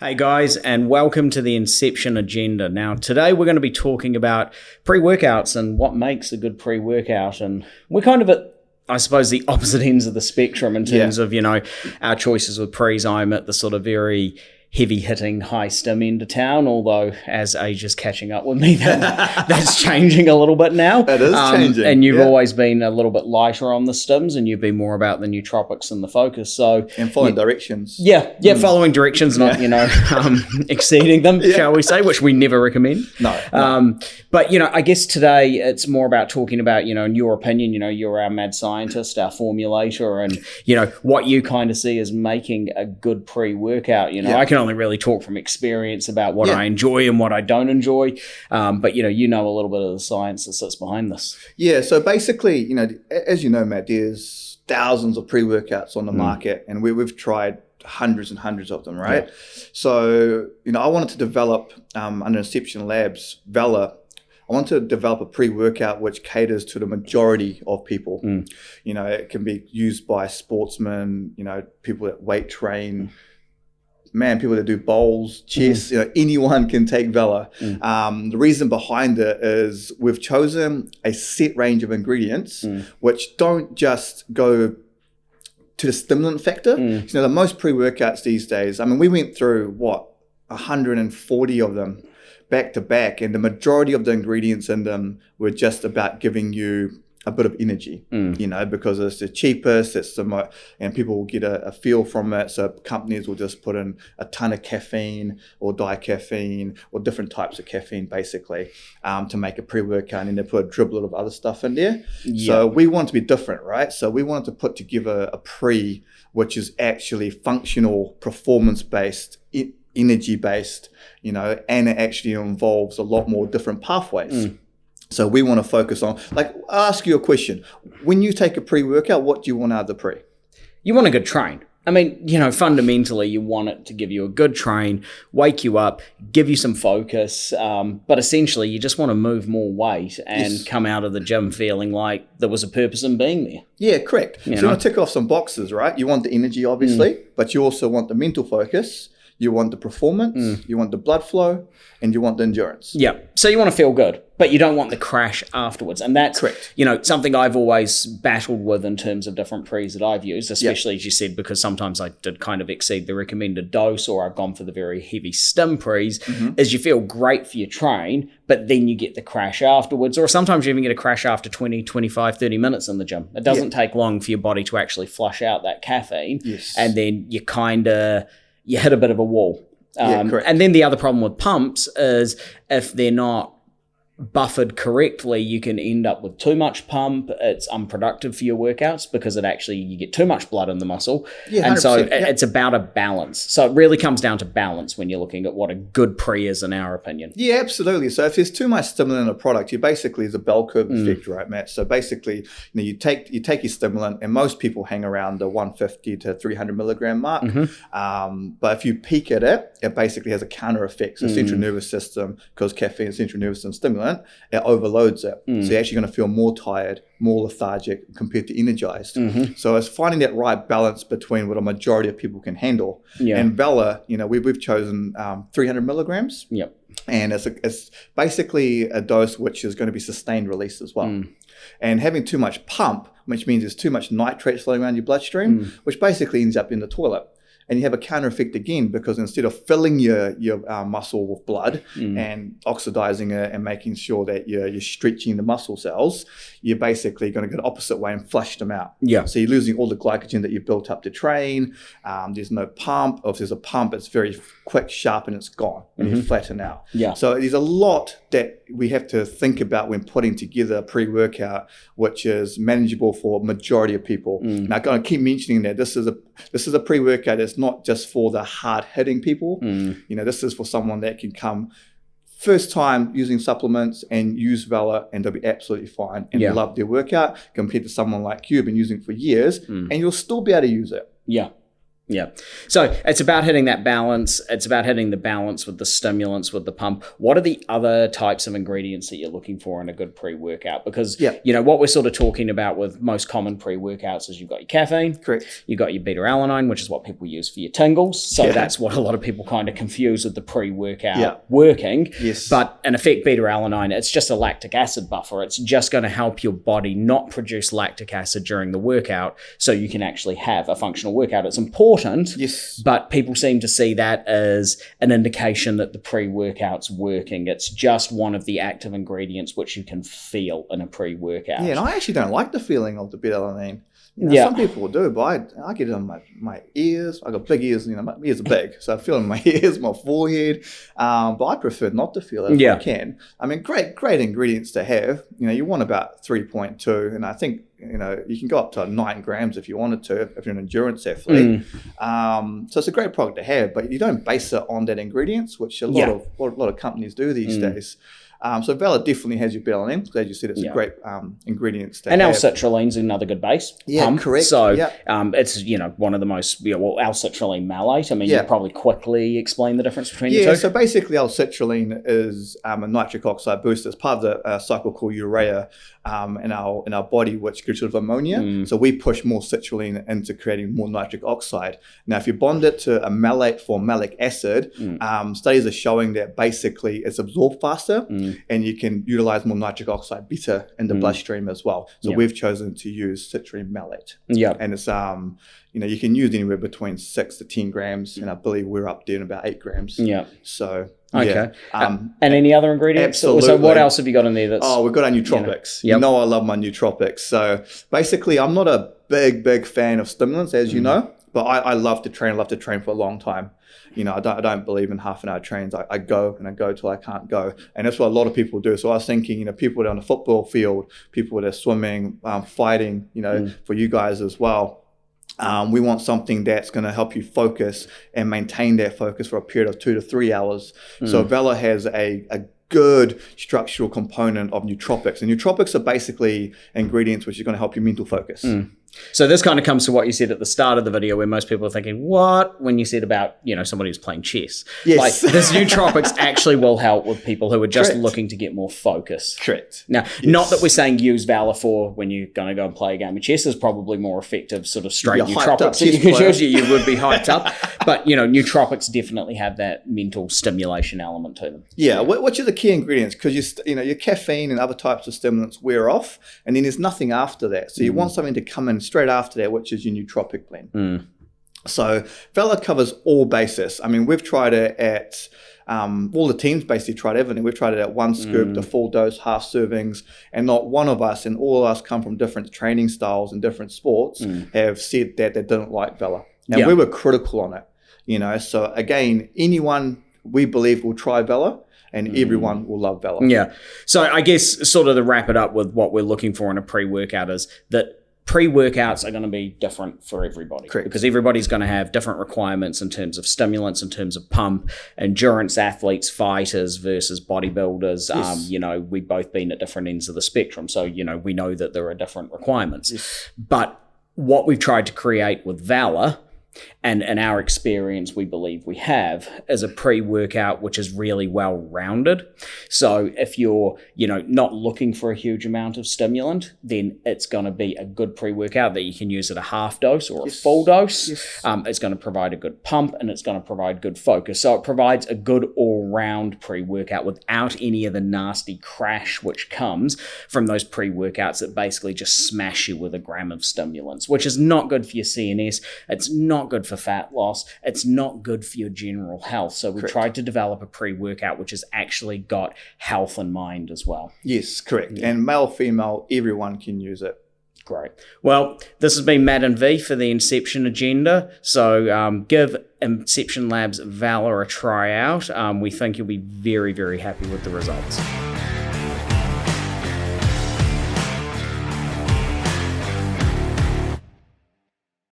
Hey guys, and welcome to the Inception Agenda. Now, today we're going to be talking about pre-workouts and what makes a good pre-workout. And we're kind of at, I suppose, the opposite ends of the spectrum in terms of, our choices with pre's. I'm at the sort of very heavy-hitting, high-stim end of town, although as age is catching up with me, that's changing a little bit now. It is changing. And you've always been a little bit lighter on the stims, and you've been more about the nootropics and the focus. So and following directions. Following directions, not, exceeding them, shall we say, which we never recommend. No. But, I guess today it's more about talking about, in your opinion, you're our mad scientist, our formulator, and, what you kind of see as making a good pre-workout. I can only really talk from experience about what I enjoy and what I don't enjoy. But, you know a little bit of the science that sits behind this. Yeah. So basically, as you know, Matt, there's thousands of pre-workouts on the market, and we've tried hundreds and hundreds of them, right? Yeah. So, I wanted to develop, under Inception Labs, Valor, I want to develop a pre-workout which caters to the majority of people. It can be used by sportsmen, people that weight train, people that do bowls, chess, anyone can take Valor. The reason behind it is we've chosen a set range of ingredients which don't just go to the stimulant factor. The most pre-workouts these days, we went through 140 of them back to back, and the majority of the ingredients in them were just about giving you a bit of energy, because it's the cheapest, and people will get a feel from it. So companies will just put in a ton of caffeine or dicaffeine or different types of caffeine, basically, to make a pre-workout, and then they put a dribble of other stuff in there. Yeah. So we want to be different, right? So we wanted to put together a pre, which is actually functional, performance-based, energy-based, and it actually involves a lot more different pathways. So we want to focus on, I'll ask you a question. When you take a pre-workout, what do you want out of the pre? You want a good train. Fundamentally, you want it to give you a good train, wake you up, give you some focus. But essentially, you just want to move more weight and come out of the gym feeling like there was a purpose in being there. Yeah, correct. So you want to tick off some boxes, right? You want the energy, obviously, but you also want the mental focus. You want the performance, you want the blood flow, and you want the endurance. Yeah. So you want to feel good, but you don't want the crash afterwards. And that's correct. Something I've always battled with in terms of different pre's that I've used, especially as you said, because sometimes I did kind of exceed the recommended dose, or I've gone for the very heavy stim pre's, is you feel great for your train, but then you get the crash afterwards, or sometimes you even get a crash after 20, 25, 30 minutes in the gym. It doesn't take long for your body to actually flush out that caffeine. And then you hit a bit of a wall. And then the other problem with pumps is if they're not buffered correctly, you can end up with too much pump. It's unproductive for your workouts because you get too much blood in the muscle. And so it's about a balance. So it really comes down to balance when you're looking at what a good pre is, in our opinion. Yeah, absolutely. So if there's too much stimulant in a product, you basically, there's a bell curve effect, right, Matt? So basically, you take your stimulant, and most people hang around the 150 to 300 milligram mark. But if you peak at it, it basically has a counter effect. So central nervous system, because caffeine is central nervous system stimulant, it overloads it. So you're actually going to feel more tired, more lethargic compared to energized. So it's finding that right balance between what a majority of people can handle. And Valor, we've chosen 300 milligrams. And it's basically a dose which is going to be sustained release as well. And having too much pump, which means there's too much nitrate flowing around your bloodstream, which basically ends up in the toilet. And you have a counter effect again, because instead of filling your muscle with blood and oxidizing it and making sure that you're stretching the muscle cells, you're basically going to go the opposite way and flush them out. So you're losing all the glycogen that you've built up to train. There's no pump. Or if there's a pump, it's very quick, sharp, and it's gone, and you flatten out. So there's a lot that we have to think about when putting together a pre-workout, which is manageable for a majority of people. Now, I'm going to keep mentioning that this is a pre-workout that's not just for the hard-hitting people. This is for someone that can come first time using supplements and use Valor, and they'll be absolutely fine and love their workout, compared to someone like you who've been using it for years, and you'll still be able to use it. Yeah. So it's about hitting that balance. It's about hitting the balance with the stimulants, with the pump. What are the other types of ingredients that you're looking for in a good pre-workout? Because, what we're sort of talking about with most common pre-workouts is you've got your caffeine. Correct. You've got your beta-alanine, which is what people use for your tingles. So that's what a lot of people kind of confuse with the pre-workout working. Yes. But in effect, beta-alanine, it's just a lactic acid buffer. It's just going to help your body not produce lactic acid during the workout so you can actually have a functional workout. It's important. Yes. But people seem to see that as an indication that the pre-workout's working. It's just one of the active ingredients which you can feel in a pre-workout. Yeah, and I actually don't like the feeling of the beta-alanine. Some people do, but I get it on my ears. I got big ears, my ears are big, so I feel it in my ears, my forehead. But I prefer not to feel it if I can. I mean, great ingredients to have. You want about 3.2, and I think you can go up to 9 grams if you wanted to, if you're an endurance athlete. So it's a great product to have, but you don't base it on that ingredients, which a lot of companies do these days. So Valor definitely has your beta-alanine, because as you said, it's a great ingredients to have. And L-citrulline's another good base. Correct. So it's one of the most, L-citrulline malate. I mean, you probably quickly explain the difference between the two. Yeah, so basically L-citrulline is a nitric oxide booster. It's part of the cycle called urea in our body, which gets rid of ammonia. So we push more citrulline into creating more nitric oxide. Now, if you bond it to a malate for malic acid, studies are showing that basically it's absorbed faster, and you can utilize more nitric oxide better in the bloodstream as well. So we've chosen to use citrulline malate. And it's you can use anywhere between 6 to 10 grams, and I believe we're up there in about 8 grams. So okay. And any other ingredients? Absolutely. So what else have you got in there? We've got our nootropics. I love my nootropics. So basically, I'm not a big fan of stimulants, as you know, but I love to train. I love to train for a long time. I don't believe in half an hour trains. I go till I can't go. And that's what a lot of people do. So I was thinking, people that are on the football field, people that are swimming, fighting, for you guys as well. We want something that's going to help you focus and maintain that focus for a period of 2 to 3 hours. So Valor has a good structural component of nootropics. And nootropics are basically ingredients which are going to help your mental focus. So this kind of comes to what you said at the start of the video, where most people are thinking, what? When you said about, somebody who's playing chess. Yes. Like, this nootropics actually will help with people who are just looking to get more focus. Correct. Now, not that we're saying use Valor for when you're going to go and play a game of chess. Is probably more effective sort of straight nootropics that you can use. You would be hyped up. But, nootropics definitely have that mental stimulation element to them. Yeah. Which are the key ingredients? Because, your caffeine and other types of stimulants wear off, and then there's nothing after that. So you want something to come in straight after that, which is your nootropic blend. So Valor covers all bases. I mean, we've tried it at all the teams basically tried everything. We've tried it at 1 scoop, the full dose, half servings, and not one of us, and all of us come from different training styles and different sports, have said that they didn't like Valor. And we were critical on it. So again, anyone we believe will try Valor, and everyone will love Valor. Yeah. So I guess sort of to wrap it up with what we're looking for in a pre-workout is that pre-workouts are going to be different for everybody. Correct. Because everybody's going to have different requirements in terms of stimulants, in terms of pump, endurance athletes, fighters versus bodybuilders. Yes. We've both been at different ends of the spectrum. So, we know that there are different requirements. Yes. But what we've tried to create with Valor, and in our experience, we believe we have, is a pre-workout which is really well-rounded. So if you're, not looking for a huge amount of stimulant, then it's going to be a good pre-workout that you can use at a half dose or a full dose. Yes. It's going to provide a good pump, and it's going to provide good focus. So it provides a good all-round pre-workout without any of the nasty crash which comes from those pre-workouts that basically just smash you with a gram of stimulants, which is not good for your CNS. It's not good for fat loss. It's not good for your general health. So we tried to develop a pre-workout which has actually got health in mind as well. Yes, correct. And male, female, everyone can use it. Great. Well, this has been Matt and V for the Inception Agenda. So give Inception Labs Valor a try out. We think you'll be very, very happy with the results.